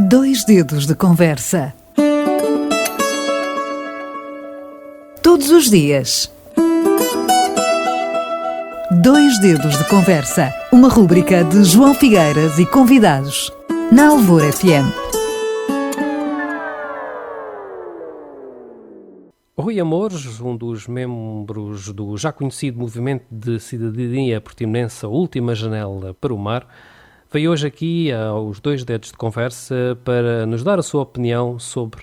Dois dedos de conversa. Todos os dias. Dois dedos de conversa. Uma rúbrica de João Figueiras e convidados. Na Alvor FM. Rui Amores, um dos membros do já conhecido Movimento de Cidadania Portimonense, a Última Janela para o Mar, veio hoje aqui aos Dois Dedos de Conversa para nos dar a sua opinião sobre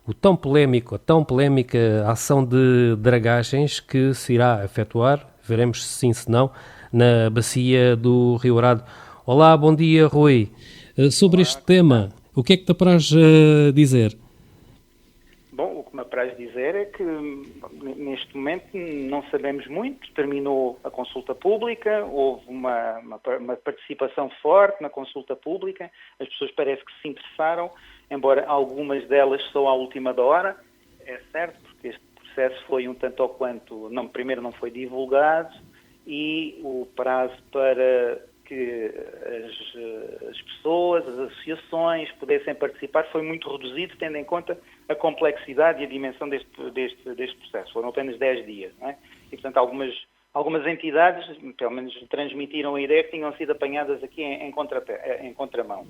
a tão polémica ação de dragagens que se irá efetuar, veremos se sim se não, na bacia do Rio Arado. Olá, bom dia, Rui. Sobre este tema, o que é que te apraz dizer? Bom, o que me apraz dizer é que neste momento não sabemos muito. Terminou a consulta pública, houve uma participação forte na consulta pública, as pessoas parece que se interessaram, embora algumas delas só à última da hora, é certo, porque este processo foi um tanto ou quanto, primeiro não foi divulgado e o prazo para que as pessoas, as associações pudessem participar foi muito reduzido, tendo em conta a complexidade e a dimensão deste processo. Foram apenas 10 dias, não é? E, portanto, algumas entidades, pelo menos, transmitiram a ideia que tinham sido apanhadas aqui em contramão.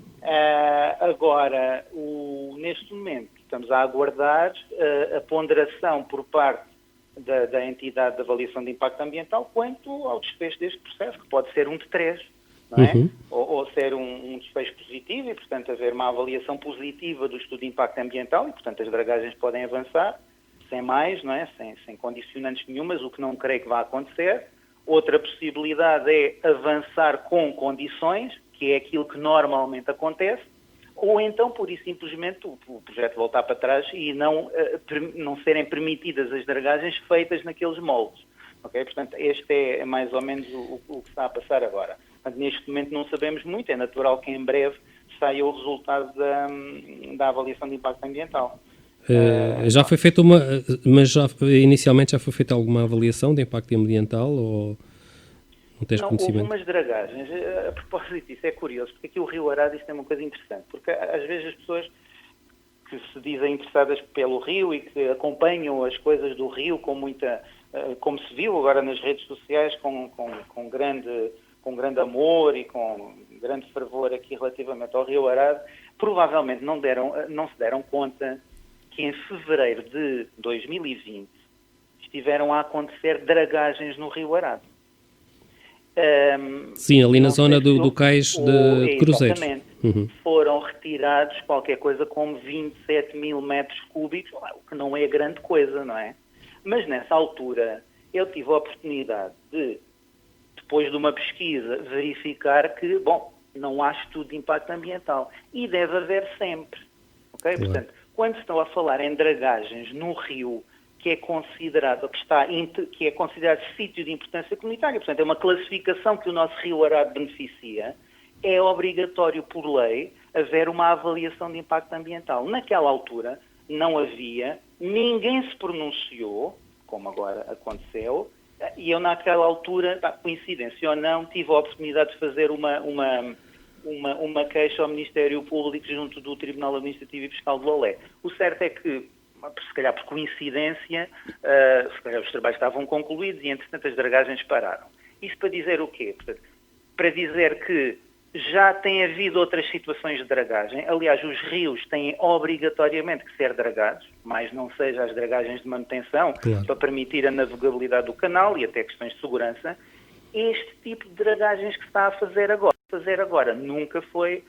Agora, neste momento, estamos a aguardar a ponderação por parte da entidade de avaliação de impacto ambiental quanto ao desfecho deste processo, que pode ser um de 3. Não é? Ou ser um desfecho positivo e, portanto, haver uma avaliação positiva do estudo de impacto ambiental e, portanto, as dragagens podem avançar sem mais, não é? Sem condicionantes nenhumas, o que não creio que vá acontecer. Outra possibilidade é avançar com condições, que é aquilo que normalmente acontece, ou então, pura e simplesmente, o projeto voltar para trás e não serem permitidas as dragagens feitas naqueles moldes. Okay? Portanto, este é mais ou menos o que está a passar agora. Portanto, neste momento não sabemos muito, é natural que em breve saia o resultado da avaliação de impacto ambiental. Já foi feita inicialmente já foi feita alguma avaliação de impacto ambiental ou não tens conhecimento? Algumas dragagens, a propósito disso, é curioso, porque aqui o Rio Arado isto é uma coisa interessante, porque às vezes as pessoas que se dizem interessadas pelo Rio e que acompanham as coisas do Rio com muita, como se viu agora nas redes sociais, com grande amor e com grande fervor aqui relativamente ao Rio Arado, provavelmente não se deram conta que em fevereiro de 2020 estiveram a acontecer dragagens no Rio Arado. Sim, ali na zona do cais de cruzeiros. Exatamente. Foram retirados qualquer coisa como 27 mil metros cúbicos, o que não é grande coisa, não é? Mas nessa altura eu tive a oportunidade de, depois de uma pesquisa, verificar que, não há estudo de impacto ambiental. E deve haver sempre. Okay? Portanto, quando estão a falar em dragagens no rio, que é considerado sítio de importância comunitária, portanto, é uma classificação que o nosso Rio Arado beneficia, é obrigatório por lei haver uma avaliação de impacto ambiental. Naquela altura não havia, ninguém se pronunciou, como agora aconteceu, e eu naquela altura, coincidência ou não, tive a oportunidade de fazer uma queixa ao Ministério Público junto do Tribunal Administrativo e Fiscal de Lolé. O certo é que, se calhar por coincidência, se calhar os trabalhos estavam concluídos e, entretanto, as dragagens pararam. Isso para dizer o quê? Portanto, para dizer que já tem havido outras situações de dragagem. Aliás, os rios têm obrigatoriamente que ser dragados, mas não seja as dragagens de manutenção, para permitir a navegabilidade do canal e até questões de segurança. Este tipo de dragagens que se está a fazer agora nunca foi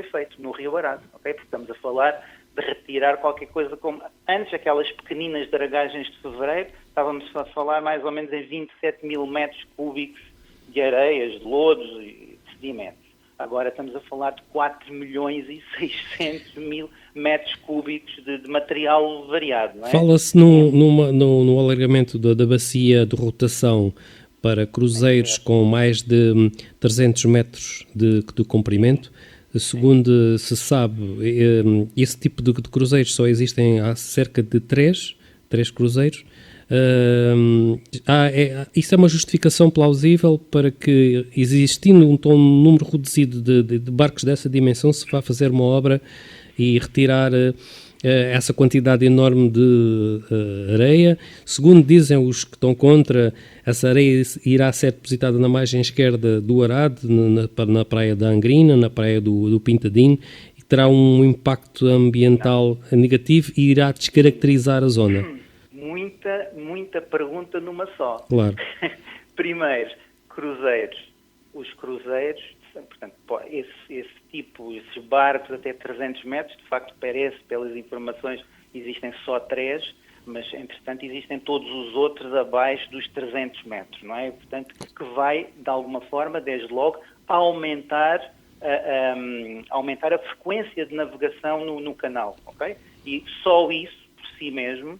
feito no Rio Arado, okay? Porque estamos a falar de retirar qualquer coisa como... Antes, aquelas pequeninas dragagens de fevereiro, estávamos a falar mais ou menos em 27 mil metros cúbicos de areias, de lodos e de sedimentos. Agora estamos a falar de 4 milhões e 600 mil metros cúbicos de material variado, não é? Fala-se no alargamento da bacia de rotação para cruzeiros com mais de 300 metros de comprimento. Segundo se sabe, esse tipo de cruzeiros só existem há cerca de 3 cruzeiros. Isso é uma justificação plausível para que, existindo um número reduzido de barcos dessa dimensão, se vá fazer uma obra e retirar essa quantidade enorme de areia. Segundo dizem os que estão contra, essa areia irá ser depositada na margem esquerda do Arade, na praia da Angrina, na praia do Pintadinho, e terá um impacto ambiental negativo e irá descaracterizar a zona. Muita pergunta numa só. Claro. Primeiro, cruzeiros. Os cruzeiros, portanto, esses barcos até 300 metros, de facto parece, pelas informações, existem só 3, mas, entretanto, existem todos os outros abaixo dos 300 metros, não é? Portanto, que vai, de alguma forma, desde logo, aumentar a frequência de navegação no canal, ok? E só isso, por si mesmo,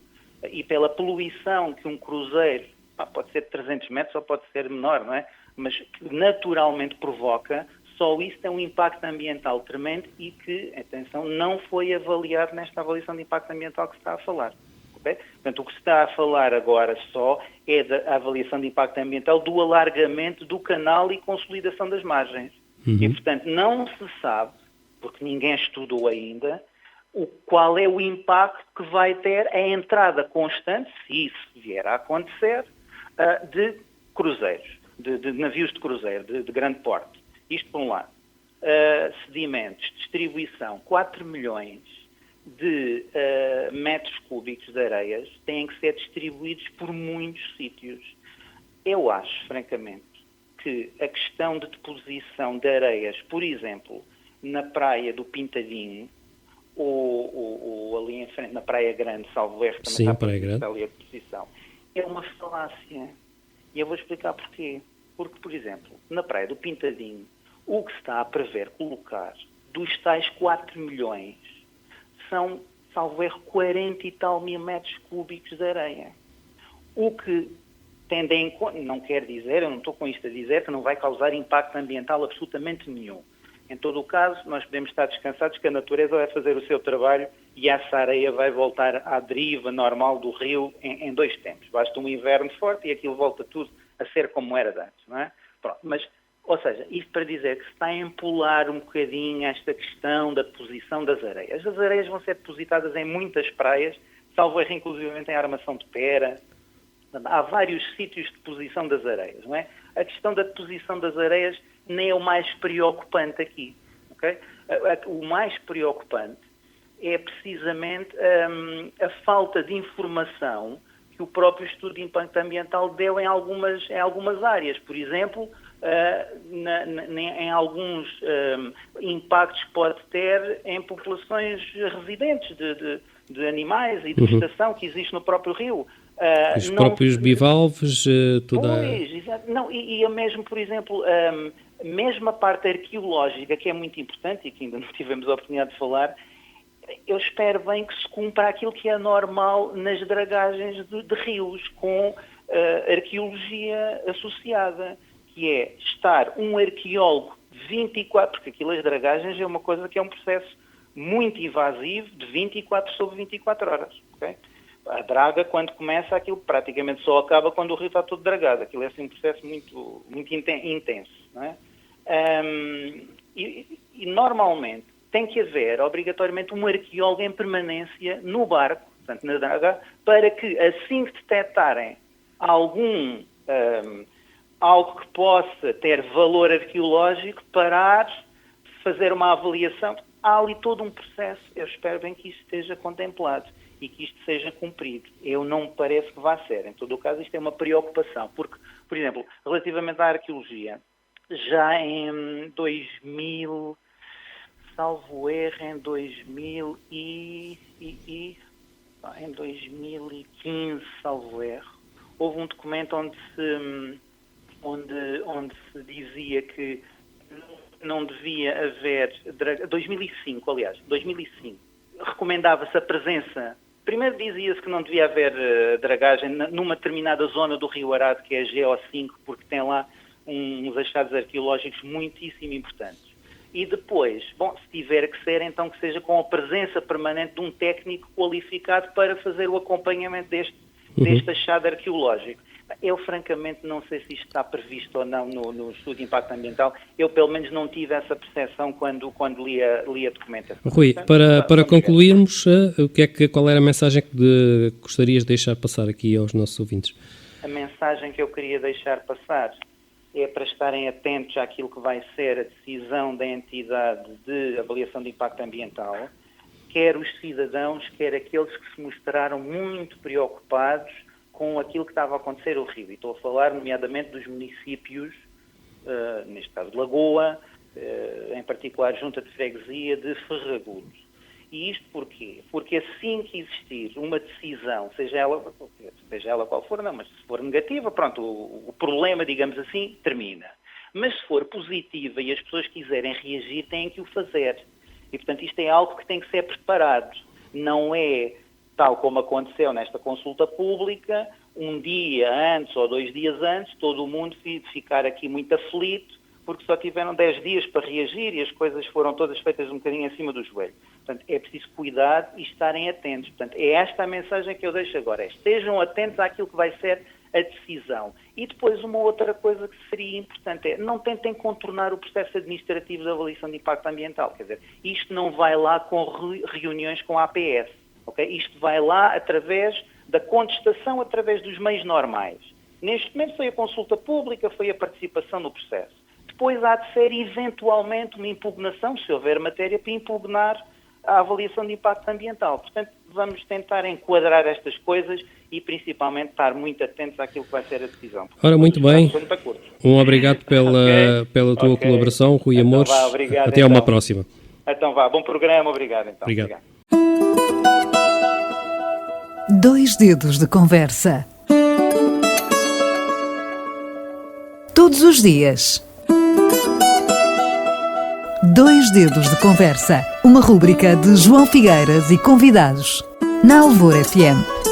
e pela poluição que um cruzeiro, pode ser de 300 metros ou pode ser menor, não é? Mas que naturalmente provoca, só isso tem um impacto ambiental tremendo e que, atenção, não foi avaliado nesta avaliação de impacto ambiental que se está a falar. Okay? Portanto, o que se está a falar agora só é da avaliação de impacto ambiental do alargamento do canal e consolidação das margens. E, portanto, não se sabe, porque ninguém estudou ainda, qual é o impacto que vai ter a entrada constante, se isso vier a acontecer, de cruzeiros, de navios de cruzeiro, de grande porte. Isto por um lado. Sedimentos, distribuição, 4 milhões de metros cúbicos de areias têm que ser distribuídos por muitos sítios. Eu acho, francamente, que a questão de deposição de areias, por exemplo, na praia do Pintadinho, ou ali em frente, na Praia Grande, salvo erro, também está ali a deposição, é uma falácia. E eu vou explicar porquê. Porque, por exemplo, na Praia do Pintadinho, o que se está a prever colocar dos tais 4 milhões são, salvo erro, 40 e tal mil metros cúbicos de areia. O que tende em conta, não quer dizer, eu não estou com isto a dizer, que não vai causar impacto ambiental absolutamente nenhum. Em todo o caso, nós podemos estar descansados que a natureza vai fazer o seu trabalho e essa areia vai voltar à deriva normal do rio em 2 tempos. Basta um inverno forte e aquilo volta tudo a ser como era de antes, não é? Pronto, mas, ou seja, isto para dizer que se está a empolar um bocadinho esta questão da deposição das areias. As areias vão ser depositadas em muitas praias, salvo erro, inclusive em Armação de Pera. Há vários sítios de deposição das areias, não é? A questão da deposição das areias nem é o mais preocupante aqui, ok? O mais preocupante é precisamente a falta de informação que o próprio estudo de impacto ambiental deu em algumas áreas. Por exemplo, em alguns impactos que pode ter em populações residentes de animais e de vegetação que existe no próprio rio. Os próprios bivalves, Pois, exato. Não, e mesmo, por exemplo, mesmo a parte arqueológica, que é muito importante e que ainda não tivemos a oportunidade de falar, eu espero bem que se cumpra aquilo que é normal nas dragagens de rios, com arqueologia associada, que é estar um arqueólogo 24, porque aquilo as dragagens é uma coisa que é um processo muito invasivo de 24 sobre 24 horas, ok? A draga, quando começa, aquilo praticamente só acaba quando o rio está todo dragado. Aquilo é assim, um processo muito, muito intenso, não é? E normalmente tem que haver, obrigatoriamente, um arqueólogo em permanência no barco, portanto, na draga, para que, assim que detectarem algo que possa ter valor arqueológico, parar, fazer uma avaliação. Há ali todo um processo. Eu espero bem que isto esteja contemplado e que isto seja cumprido. Eu não me parece que vá ser. Em todo o caso, isto é uma preocupação, porque, por exemplo, relativamente à arqueologia, já em 2000, salvo erro, em 2015, salvo erro, houve um documento onde se dizia que não devia haver... 2005, aliás, 2005. Recomendava-se a presença... Primeiro dizia-se que não devia haver dragagem numa determinada zona do Rio Arado, que é a GO5, porque tem lá uns achados arqueológicos muitíssimo importantes. E depois, se tiver que ser, então que seja com a presença permanente de um técnico qualificado para fazer o acompanhamento deste achado arqueológico. Eu, francamente, não sei se isto está previsto ou não no estudo de impacto ambiental. Eu, pelo menos, não tive essa percepção quando li a documentação. Rui, Portanto, para concluirmos, qual era a mensagem que gostarias de deixar passar aqui aos nossos ouvintes? A mensagem que eu queria deixar passar é para estarem atentos àquilo que vai ser a decisão da entidade de avaliação de impacto ambiental, quer os cidadãos, quer aqueles que se mostraram muito preocupados com aquilo que estava a acontecer ao Rio. E estou a falar, nomeadamente, dos municípios, neste caso de Lagoa, em particular Junta de Freguesia de Ferragudos. E isto porquê? Porque assim que existir uma decisão, seja ela qual for, não, mas se for negativa, pronto, o problema, digamos assim, termina. Mas se for positiva e as pessoas quiserem reagir, têm que o fazer. E, portanto, isto é algo que tem que ser preparado. Não é, tal como aconteceu nesta consulta pública, um dia antes ou 2 dias antes, todo o mundo ficar aqui muito aflito, porque só tiveram 10 dias para reagir e as coisas foram todas feitas um bocadinho acima do joelho. Portanto, é preciso cuidar e estarem atentos. Portanto, é esta a mensagem que eu deixo agora. Estejam atentos àquilo que vai ser a decisão. E depois uma outra coisa que seria importante é não tentem contornar o processo administrativo de avaliação de impacto ambiental. Quer dizer, isto não vai lá com reuniões com a APS. Okay? Isto vai lá através da contestação, através dos meios normais. Neste momento foi a consulta pública, foi a participação no processo. Depois há de ser eventualmente uma impugnação, se houver matéria, para impugnar a avaliação de impacto ambiental. Portanto, vamos tentar enquadrar estas coisas e principalmente estar muito atentos àquilo que vai ser a decisão. Ora, muito bem. Um obrigado pela tua colaboração, Rui Amores. Então, obrigado, até uma próxima. Então vá, bom programa, obrigado. Então. Obrigado. 2 dedos de conversa. Todos os dias. 2 dedos de conversa. Uma rúbrica de João Figueiras e convidados. Na Alvor FM.